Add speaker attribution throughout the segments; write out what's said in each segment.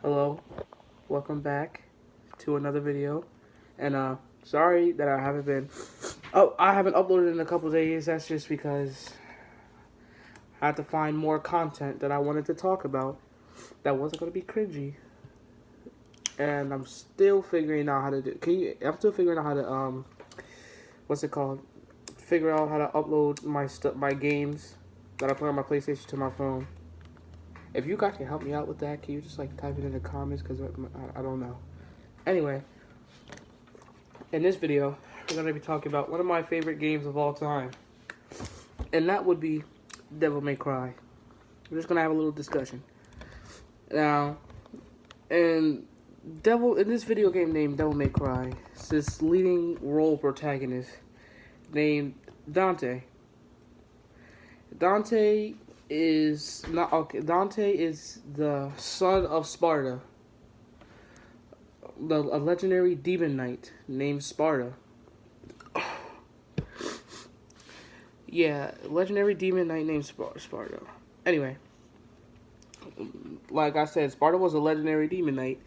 Speaker 1: Hello, welcome back to another video. And sorry that I haven't been. Oh, I haven't uploaded in a couple days. That's just because I had to find more content that I wanted to talk about that wasn't gonna be cringy. And I'm still figuring out how to do. I'm still figuring out how to what's it called? Figure out how to upload my games that I play on my PlayStation to my phone. If you guys can help me out with that, can you just like type it in the comments? Because I don't know. Anyway, in this video, we're going to be talking about one of my favorite games of all time. And that would be Devil May Cry. We're just going to have a little discussion. Now, in this video game named Devil May Cry, it's this leading role protagonist named Dante. Dante is the son of Sparda, a legendary demon knight named Sparda. Yeah, legendary demon knight named Sparda. Anyway, like I said, Sparda was a legendary demon knight.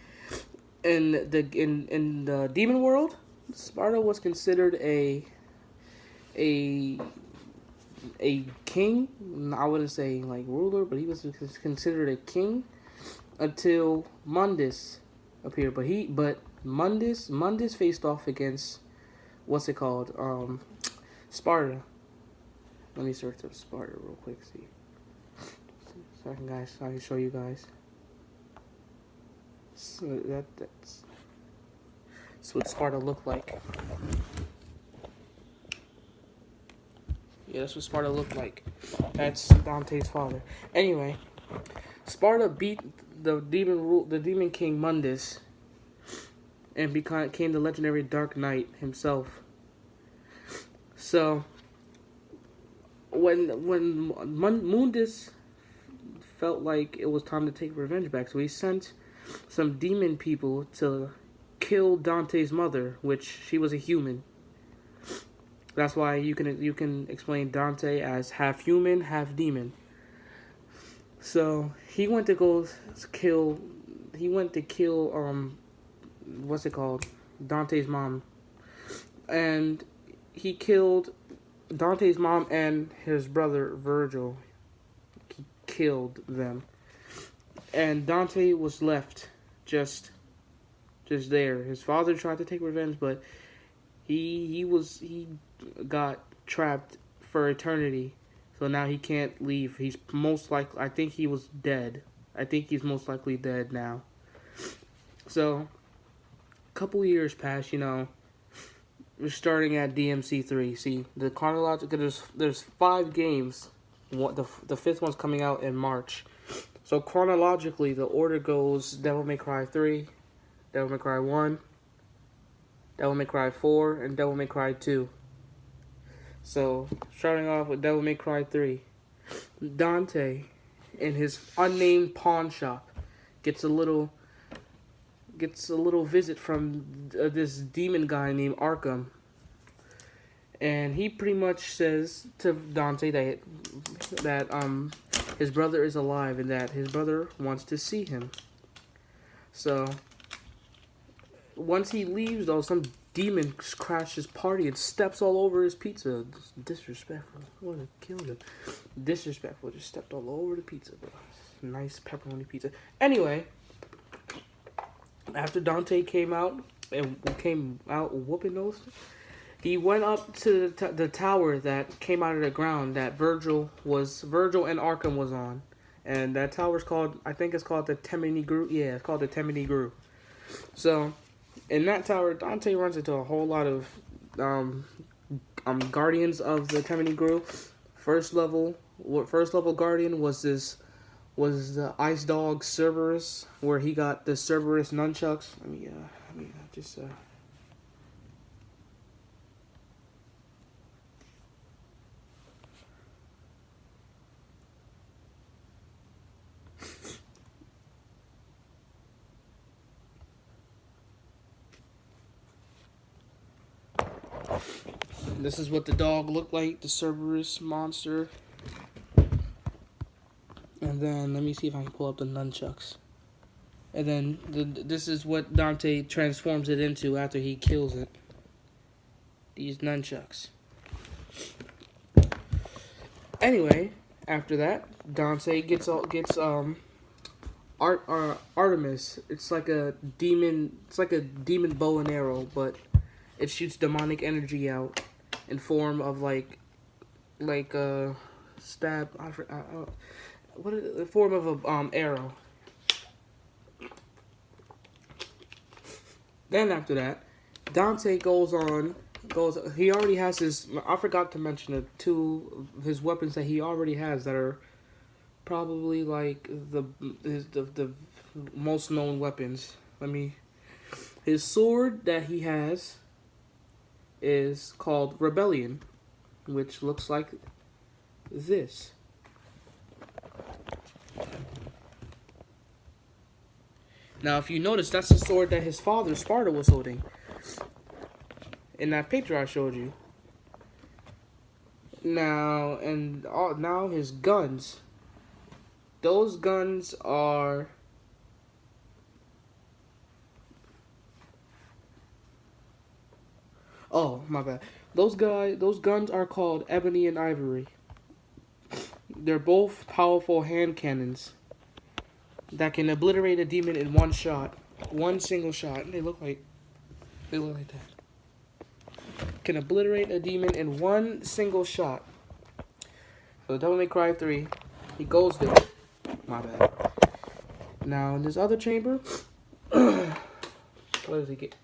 Speaker 1: In the demon world, Sparda was considered a king. I wouldn't say like ruler, but he was considered a king until Mundus appeared. But Mundus faced off against what's it called? Sparda. Let me search up Sparda real quick. See, so I can show you guys. So that's what Sparda looked like. Yeah, that's what Sparda looked like. That's Dante's father. Anyway, Sparda beat the demon king Mundus, and became the legendary Dark Knight himself. So when Mundus felt like it was time to take revenge back, so he sent some demon people to kill Dante's mother, which she was a human. That's why you can explain Dante as half human, half demon. So he went to kill what's it called? Dante's mom. And he killed Dante's mom and his brother Virgil. He killed them. And Dante was left just there. His father tried to take revenge, but he got trapped for eternity. So now he can't leave. He's most likely, I think he was dead. I think he's most likely dead now. So a couple years pass, we're starting at DMC3. See, the chronological, there's 5 games. The fifth one's coming out in March. So chronologically, the order goes Devil May Cry 3, Devil May Cry 1, Devil May Cry 4, and Devil May Cry 2. So, starting off with Devil May Cry 3. Dante, in his unnamed pawn shop, gets a little visit from this demon guy named Arkham. And he pretty much says to Dante that his brother is alive and that his brother wants to see him. So once he leaves, though, some demon crashes his party and steps all over his pizza. Disrespectful. I want to kill him. Disrespectful. Just stepped all over the pizza, bro. Nice pepperoni pizza. Anyway, after Dante came out whooping those, he went up to the tower that came out of the ground that Virgil and Arkham was on. And that tower's called, I think it's called the Temini Gru. Yeah, it's called the Temini Gru. So, in that tower, Dante runs into a whole lot of guardians of the Temini Gru. First level guardian was the Ice Dog Cerberus, where he got the Cerberus nunchucks. Let me just This is what the dog looked like, the Cerberus monster. And then let me see if I can pull up the nunchucks. And then this is what Dante transforms it into after he kills it. These nunchucks. Anyway, after that, Dante gets Artemis. It's like a demon. It's like a demon bow and arrow, but it shoots demonic energy out in form of like stab. What is it? The form of a arrow. Then after that, Dante goes. He already has his. I forgot to mention the two of his weapons that he already has that are probably like the most known weapons. His sword that he has is called Rebellion, which looks like this. Now, if you notice, that's the sword that his father, Sparta, was holding in that picture I showed you. Now, now his guns. Those guns are... Oh, my bad. Those guns are called Ebony and Ivory. They're both powerful hand cannons that can obliterate a demon in one shot. One single shot. They look like that. Can obliterate a demon in one single shot. So Devil May Cry 3, he goes there. My bad. Now in this other chamber, what does he get?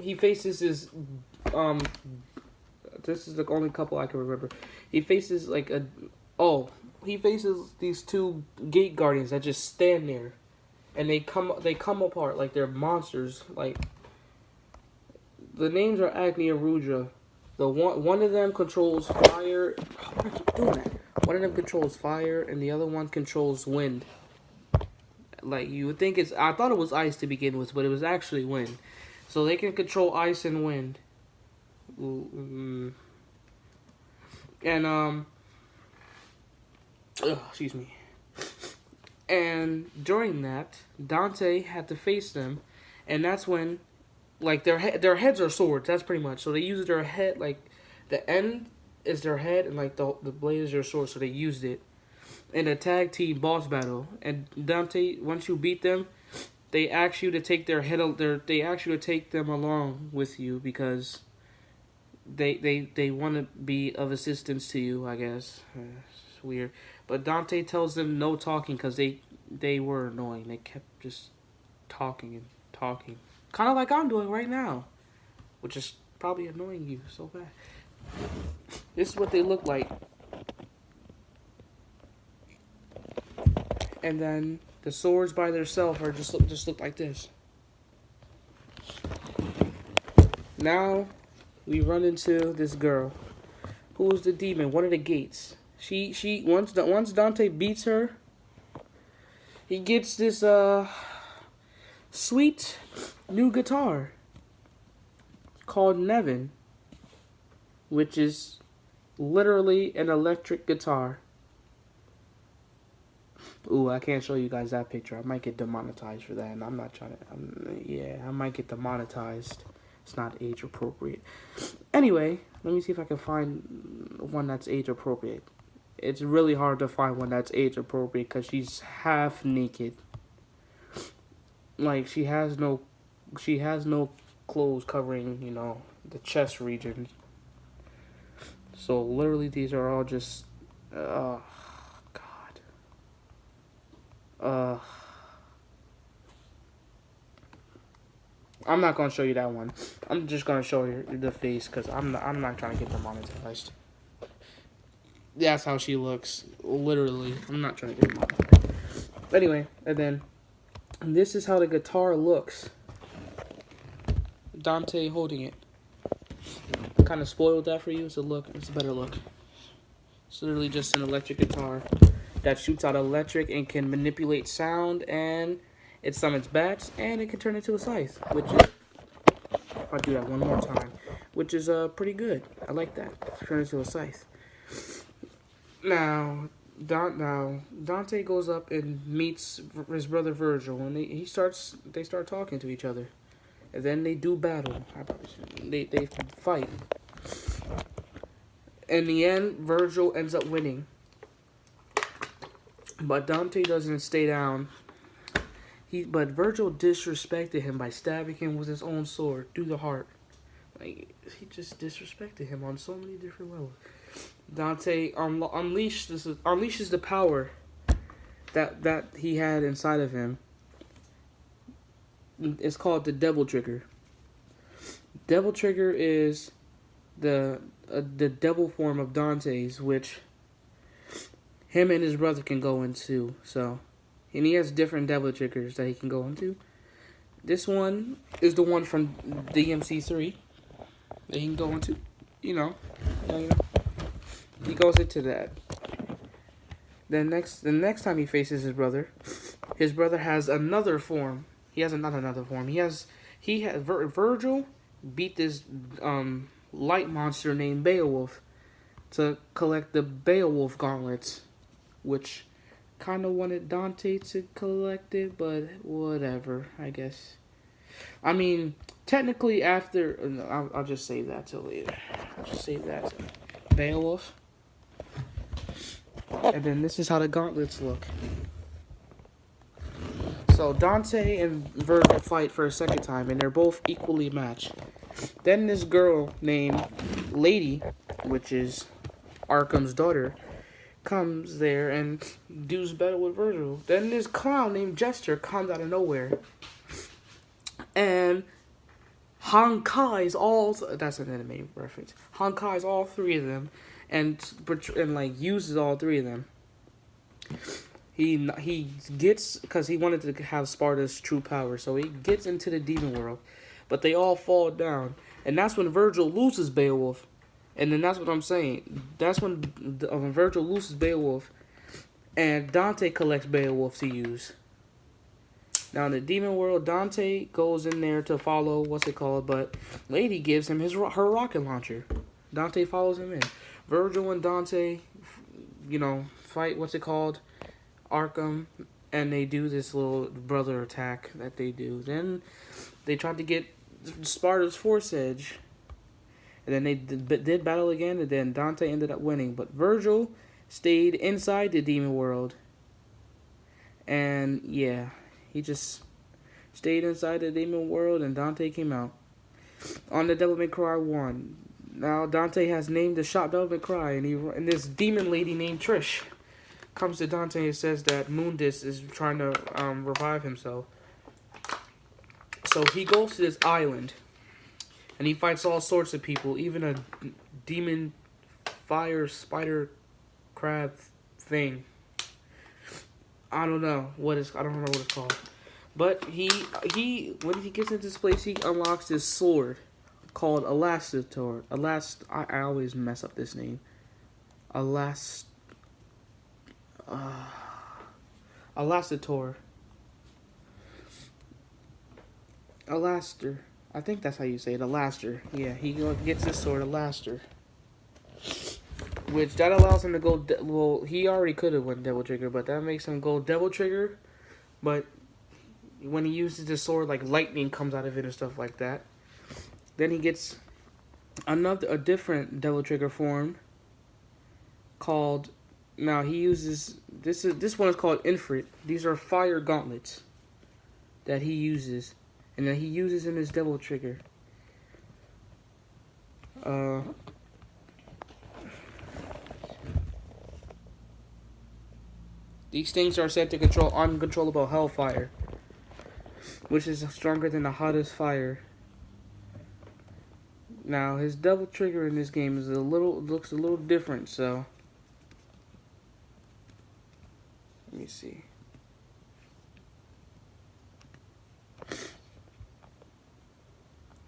Speaker 1: He faces his this is the only couple I can remember. He faces he faces these two gate guardians that just stand there, and they come apart like they're monsters. Like, the names are Agni and Rudra. One of them controls fire. Why do I keep doing that? One of them controls fire, and the other one controls wind. Like, you would think I thought it was ice to begin with, but it was actually wind. So they can control ice and wind. And excuse me. And during that, Dante had to face them, and that's when, like, their heads are swords. That's pretty much. So they use their head, like, the end is their head, and like the blade is their sword. So they used it in a tag team boss battle. And Dante, once you beat them, they ask you to take their head. They ask you to take them along with you because they want to be of assistance to you, I guess. It's weird. But Dante tells them no talking because they were annoying. They kept just talking and talking. Kind of like I'm doing right now. Which is probably annoying you so bad. This is what they look like. And then the swords by themselves are just look like this. Now we run into this girl, who is the demon, one of the gates. She once Dante beats her, he gets this sweet new guitar called Nevin, which is literally an electric guitar. Ooh, I can't show you guys that picture. I might get demonetized for that, and I'm not trying to. I might get demonetized. It's not age appropriate. Anyway, let me see if I can find one that's age appropriate. It's really hard to find one that's age appropriate because she's half naked. Like, she has no clothes covering, the chest region. So literally, these are all just, God. I'm not gonna show you that one. I'm just gonna show you the face because I'm not trying to get demonetized. That's how she looks, literally. I'm not trying to get demonetized. Anyway, and this is how the guitar looks. Dante holding it. Kind of spoiled that for you. It's a better look. It's literally just an electric guitar that shoots out electric and can manipulate sound, and it summons bats, and it can turn into a scythe, which is, if I do that one more time, which is pretty good. I like that. Turn into a scythe. Now, Now Dante goes up and meets his brother Virgil, and they start talking to each other, and then they do battle. They fight. In the end, Virgil ends up winning, but Dante doesn't stay down. But Virgil disrespected him by stabbing him with his own sword through the heart. Like, he just disrespected him on so many different levels. Dante unleashes the power that he had inside of him. It's called the Devil Trigger. Devil Trigger is the devil form of Dante's, which him and his brother can go into. So, and he has different Devil Triggers that he can go into. This one is the one from DMC3 that he can go into. You know. He goes into that. Then the next time he faces his brother has another form. He has another form. Virgil beat this light monster named Beowulf to collect the Beowulf gauntlets, which kind of wanted Dante to collect it, but whatever, I guess. I mean, technically after... I'll just save that till later. I'll just save that. Beowulf. And then this is how the gauntlets look. So Dante and Virgil fight for a second time, and they're both equally matched. Then this girl named Lady, which is Arkham's daughter, comes there and does battle with Virgil. Then this clown named Jester comes out of nowhere. And Hankai's all... That's an anime reference. Hankai's all three of them. And like uses all three of them. He gets, because he wanted to have Sparta's true power, so he gets into the demon world, but they all fall down, and that's when Virgil loses Beowulf, and then that's what I'm saying. That's when Virgil loses Beowulf, and Dante collects Beowulf to use. Now in the demon world, Dante goes in there to follow but Lady gives him her rocket launcher. Dante follows him in. Virgil and Dante, fight Arkham, and they do this little brother attack that they do. Then they tried to get Sparta's Force Edge, and then they did battle again, and then Dante ended up winning. But Virgil stayed inside the demon world, and yeah, he just stayed inside the demon world, and Dante came out. On the Devil May Cry 1, now Dante has named the shop Devil May Cry, and this demon lady named Trish comes to Dante and says that Mundus is trying to revive himself. So he goes to this island, and he fights all sorts of people, even a demon fire spider crab thing. I don't know what it's called. But when he gets into this place, he unlocks this sword called Elastitor. I always mess up this name. Elastitor. Elaster. I think that's how you say it. Elaster. Yeah, he gets this sword, Elaster. Which, that allows him to go... well, he already could have went Devil Trigger, but that makes him go Devil Trigger. But when he uses this sword, like, lightning comes out of it and stuff like that. Then he gets a different Devil Trigger form called... Now, he uses... This one is called Infrit. These are fire gauntlets that he uses. And that he uses in his Devil Trigger. These things are said to control uncontrollable hellfire, which is stronger than the hottest fire. Now, his Devil Trigger in this game is looks a little different, so... Let me see.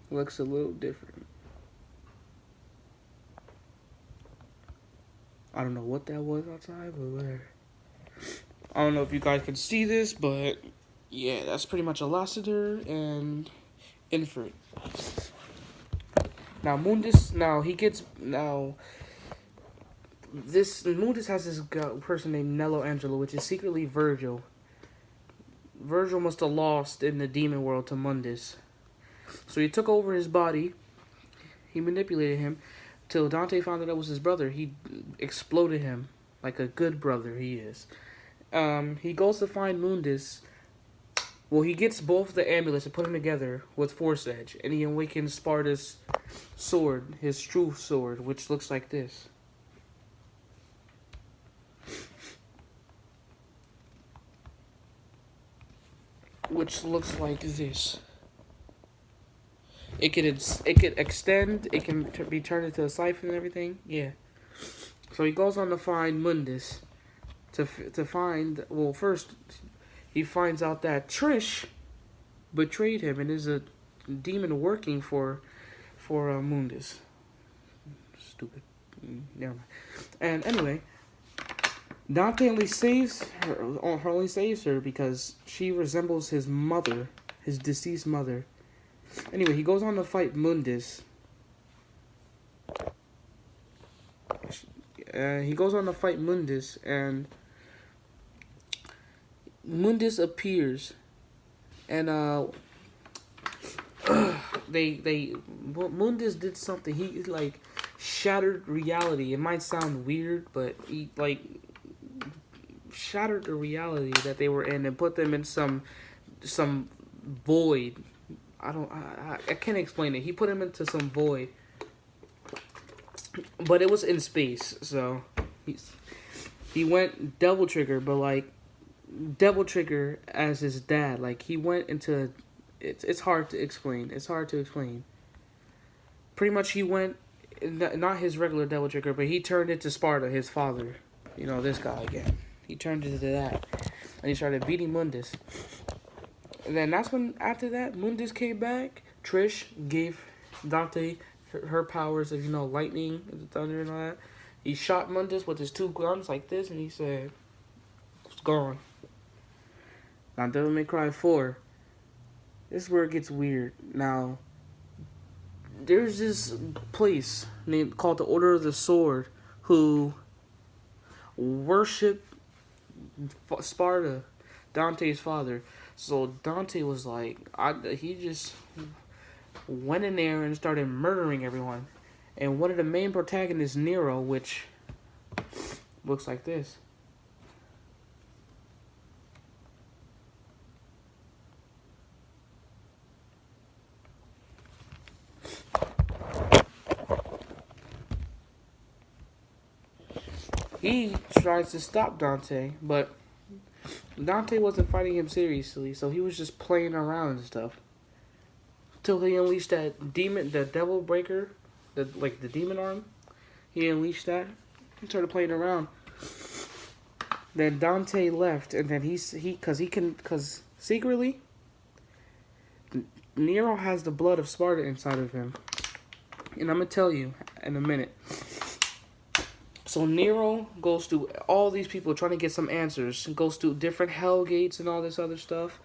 Speaker 1: Looks a little different. I don't know what that was outside, but whatever. I don't know if you guys can see this, but yeah, that's pretty much Elastitor and Infert. Now Mundus, this Mundus has this person named Nello Angelo, which is secretly Virgil. Virgil must have lost in the demon world to Mundus. So he took over his body. He manipulated him till Dante found out that was his brother. He exploded him like a good brother he is. He goes to find Mundus. Well, he gets both the amulets and put them together with Force Edge, and he awakens Sparda's sword, his true sword, which looks like this. Which looks like this. It could extend. It can be turned into a siphon and everything. Yeah. So he goes on to find Mundus. To find, well, first he finds out that Trish betrayed him and is a demon working for Mundus. Stupid. Never mind. And anyway, Dante only saves her because she resembles his mother, his deceased mother. Anyway, he goes on to fight Mundus. He goes on to fight Mundus, and Mundus appears, and Mundus did something. He like shattered reality. It might sound weird, but he like shattered the reality that they were in and put them in some void. I can't explain it. He put him into some void, but it was in space. So he went Devil Trigger, but like Devil Trigger as his dad. Like he went into it's hard to explain. It's hard to explain. Pretty much he went not his regular Devil Trigger, but he turned into Sparda, his father. You know, this guy again. He turned into that, and he started beating Mundus. And then that's when, after that, Mundus came back. Trish gave Dante her powers of, lightning and thunder and all that. He shot Mundus with his two guns like this, and he said, it's gone. Now, Devil May Cry 4. This is where it gets weird. Now, there's this place called the Order of the Sword who worship Sparda, Dante's father. So Dante was like, he just went in there and started murdering everyone. And one of the main protagonists, Nero, which looks like this. He tries to stop Dante, but Dante wasn't fighting him seriously, so he was just playing around and stuff. Till he unleashed that demon, the Devil Breaker, the demon arm. He unleashed that. He started playing around. Then Dante left, and then because secretly, Nero has the blood of Sparda inside of him. And I'm going to tell you in a minute. So Nero goes to all these people trying to get some answers. Goes to different hell gates and all this other stuff.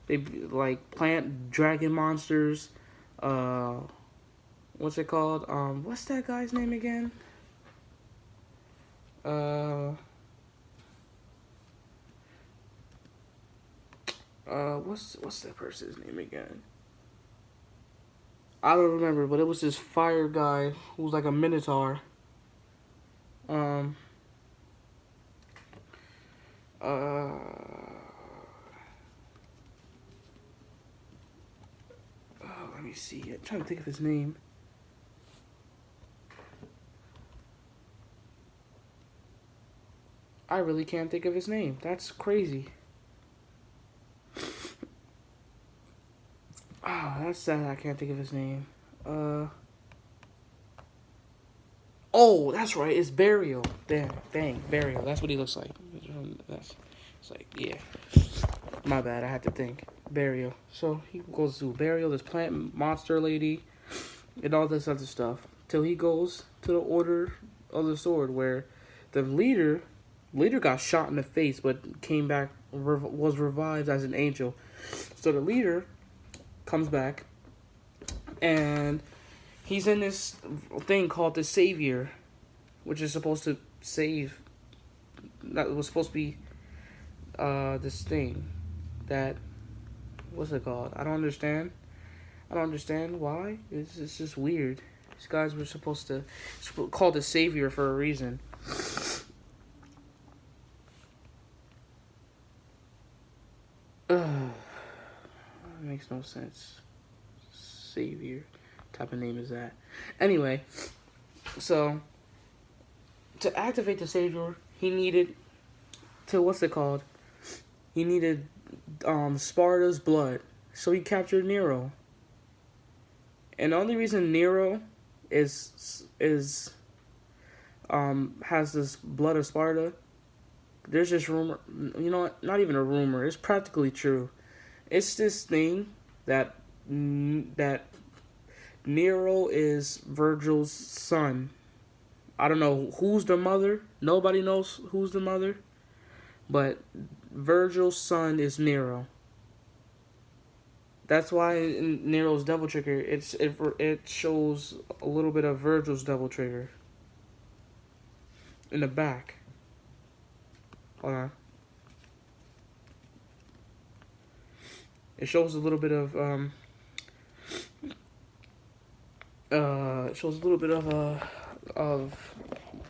Speaker 1: They plant dragon monsters. What's it called? What's that guy's name again? What's that person's name again? I don't remember, but it was this fire guy who was like a minotaur. Let me see. I'm trying to think of his name. I really can't think of his name. That's crazy. That's sad. I can't think of his name. Oh, that's right. It's Burial. Dang, Burial. That's what he looks like. It's like, yeah. My bad. I had to think. Burial. So he goes to Burial, this plant monster lady, and all this other stuff. Till he goes to the Order of the Sword, where the leader got shot in the face, but came back, was revived as an angel. So the leader comes back, and he's in this thing called the Savior, which is supposed to save. That was supposed to be this thing that, what's it called? I don't understand. I don't understand why. It's just weird. These guys were supposed to call the savior for a reason. Ugh, makes no sense. Savior, type of name is that? Anyway, so to activate the savior, he needed to, what's it called? He needed Sparta's blood, so he captured Nero. And the only reason Nero is has this blood of Sparta, there's this rumor. You know what? Not even a rumor. It's practically true. It's this thing that that Nero is Virgil's son. I don't know who's the mother. Nobody knows who's the mother. But Virgil's son is Nero. That's why in Nero's Devil Trigger, it shows a little bit of Virgil's Devil Trigger in the back. Hold on. It shows a little bit of of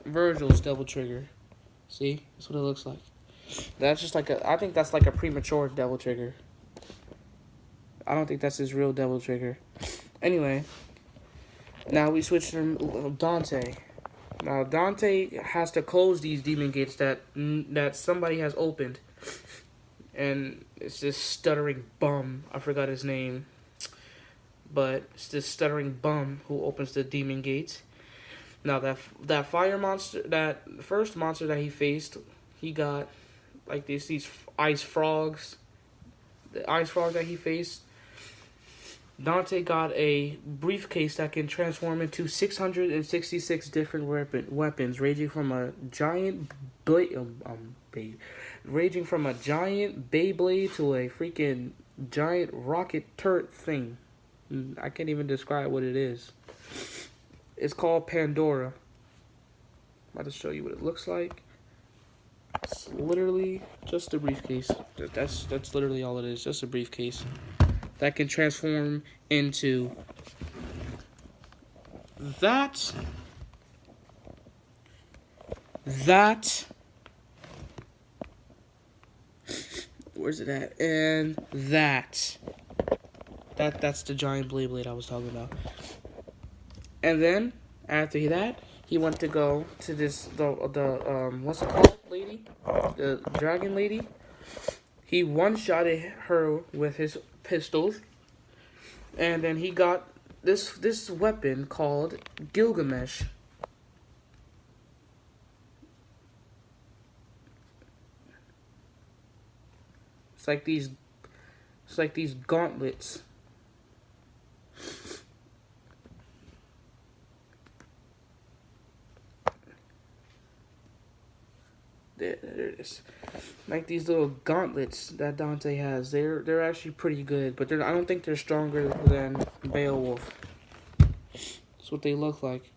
Speaker 1: Virgil's Devil Trigger. See, that's what it looks like. That's just like I think that's like a premature Devil Trigger. I don't think that's his real Devil Trigger. Anyway, now we switch to Dante. Now Dante has to close these demon gates that somebody has opened, and it's this stuttering bum. I forgot his name, but it's this stuttering bum who opens the demon gates. Now that fire monster, that first monster that he faced, he got like these ice frogs. The ice frog that he faced, Dante got a briefcase that can transform into 666 different weapons, ranging from a giant Beyblade to a freaking giant rocket turret thing. I can't even describe what it is. It's called Pandora. I'm about to show you what it looks like. It's literally just a briefcase. That's literally all it is. Just a briefcase that can transform into that, where's it at? And that's the giant Beyblade I was talking about. And then after that, he went to go to the what's it called, lady? The dragon lady. He one-shotted her with his pistols, and then he got this weapon called Gilgamesh. It's like these gauntlets. There it is. Like these little gauntlets that Dante has. They're actually pretty good, but I don't think they're stronger than Beowulf. That's what they look like.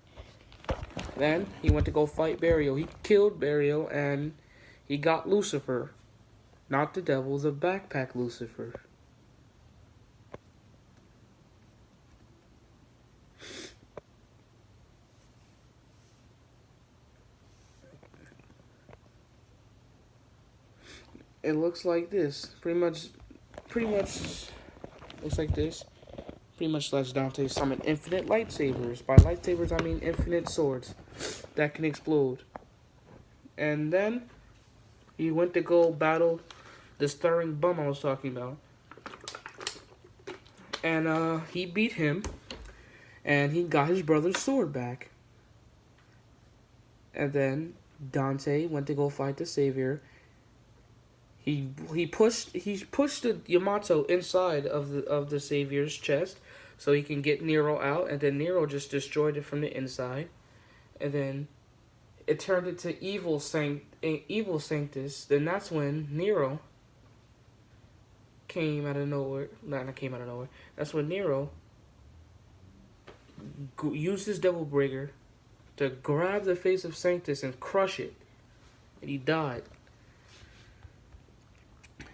Speaker 1: Then he went to go fight Burial. He killed Burial, and he got Lucifer. Not the devil, the backpack Lucifer. It looks like this. Pretty much looks like this. Pretty much lets Dante summon infinite lightsabers. By lightsabers, I mean infinite swords that can explode. And then he went to go battle the stirring bum I was talking about. And he beat him, and he got his brother's sword back. And then Dante went to go fight the savior. He pushed the Yamato inside of the savior's chest so he can get Nero out, and then Nero just destroyed it from the inside, and then it turned into evil Sanctus. Then that's when Nero came out of nowhere. Not came out of nowhere. That's when Nero used his Devil Breaker to grab the face of Sanctus and crush it. And he died.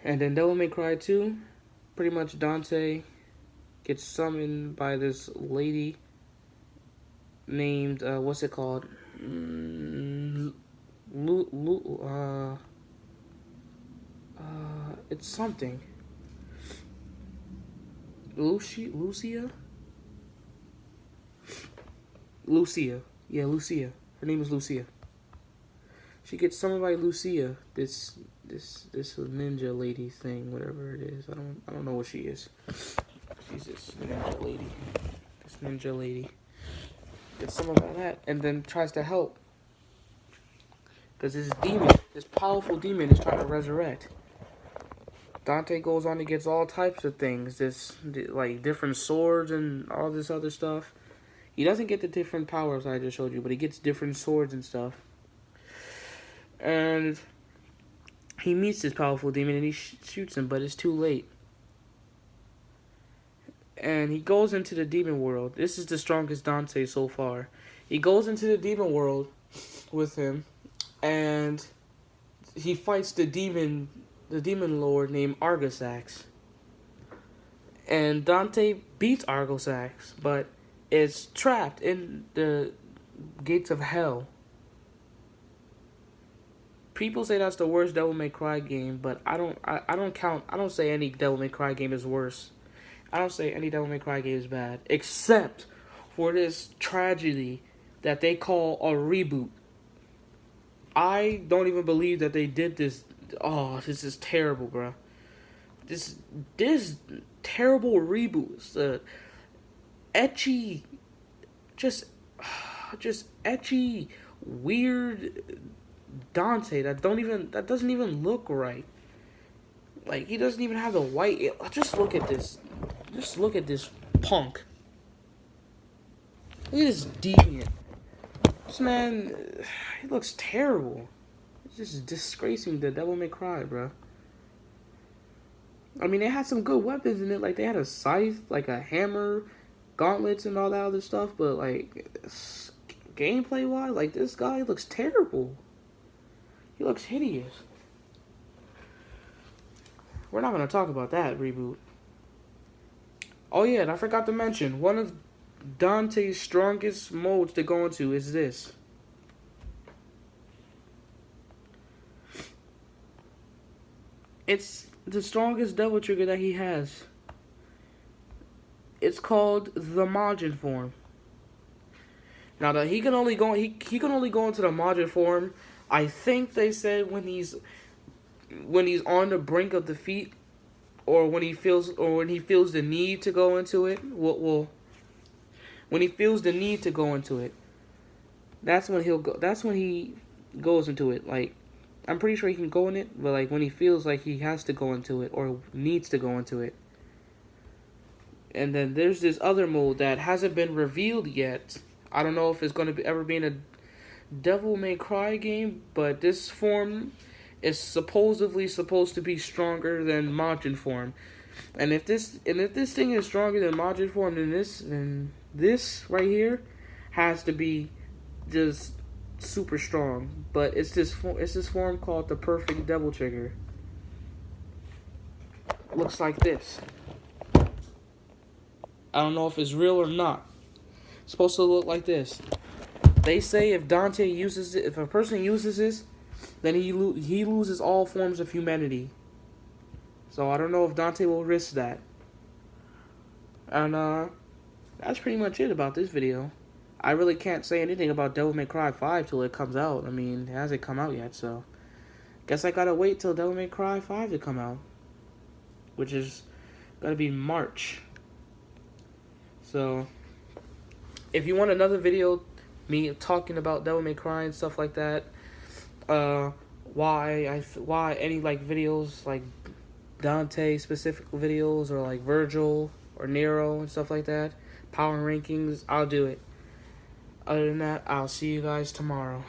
Speaker 1: And then Devil May Cry 2, pretty much Dante gets summoned by this lady named, what's it called? It's something. Lucia? Lucia. Yeah, Lucia. Her name is Lucia. She gets summoned by Lucia, this ninja lady thing, whatever it is. I don't know what she is. She's this ninja lady. This ninja lady gets summoned by that, and then tries to help. Because this demon, this powerful demon, is trying to resurrect. Dante goes on and gets all types of things. Like different swords and all this other stuff. He doesn't get the different powers I just showed you, but he gets different swords and stuff. And he meets this powerful demon and he shoots him, but it's too late. And he goes into the demon world. This is the strongest Dante so far. He goes into the demon world with him, and he fights the demon lord named Argosax. And Dante beats Argosax, but is trapped in the gates of hell. People say that's the worst Devil May Cry game, but I don't say any Devil May Cry game is worse. I don't say any Devil May Cry game is bad, except for this tragedy that they call a reboot. I don't even believe that they did this. Oh, this is terrible, bro. This terrible reboot. It's ecchi, just ecchi, weird Dante that doesn't even look right. Like, he doesn't even have the white. Just look at this. Just look at this punk. Look at this deviant. This man, he looks terrible. It's just disgracing the Devil May Cry, bro. I mean, they had some good weapons in it. Like, they had a scythe, like a hammer, gauntlets, and all that other stuff. But, like, gameplay-wise, like, this guy looks terrible. He looks hideous. We're not going to talk about that reboot. Oh, yeah, and I forgot to mention, one of Dante's strongest modes to go into is this. It's the strongest devil trigger that he has. It's called the Majin form. Now that he can only go into the Majin form, I think they said when he's on the brink of defeat, or when he feels the need to go into it. When he feels the need to go into it, that's when he'll go. That's when he goes into it. Like, I'm pretty sure he can go in it, but like when he feels like he has to go into it or needs to go into it. And then there's this other mode that hasn't been revealed yet. I don't know if it's going to ever be in a Devil May Cry game, but this form is supposedly supposed to be stronger than Majin form. And if this thing is stronger than Majin form, then this right here has to be just super strong. But it's this form called the Perfect Devil Trigger. It looks like this. I don't know if it's real or not. It's supposed to look like this. They say if Dante uses it, if a person uses this, then he loses all forms of humanity. So I don't know if Dante will risk that. And that's pretty much it about this video. I really can't say anything about Devil May Cry 5 till it comes out. I mean, it hasn't come out yet, so guess I gotta wait till Devil May Cry 5 to come out, which is gonna be March. So if you want another video, me talking about Devil May Cry and stuff like that, why any like videos like Dante specific videos, or like Virgil or Nero and stuff like that, power rankings, I'll do it. Other than that, I'll see you guys tomorrow.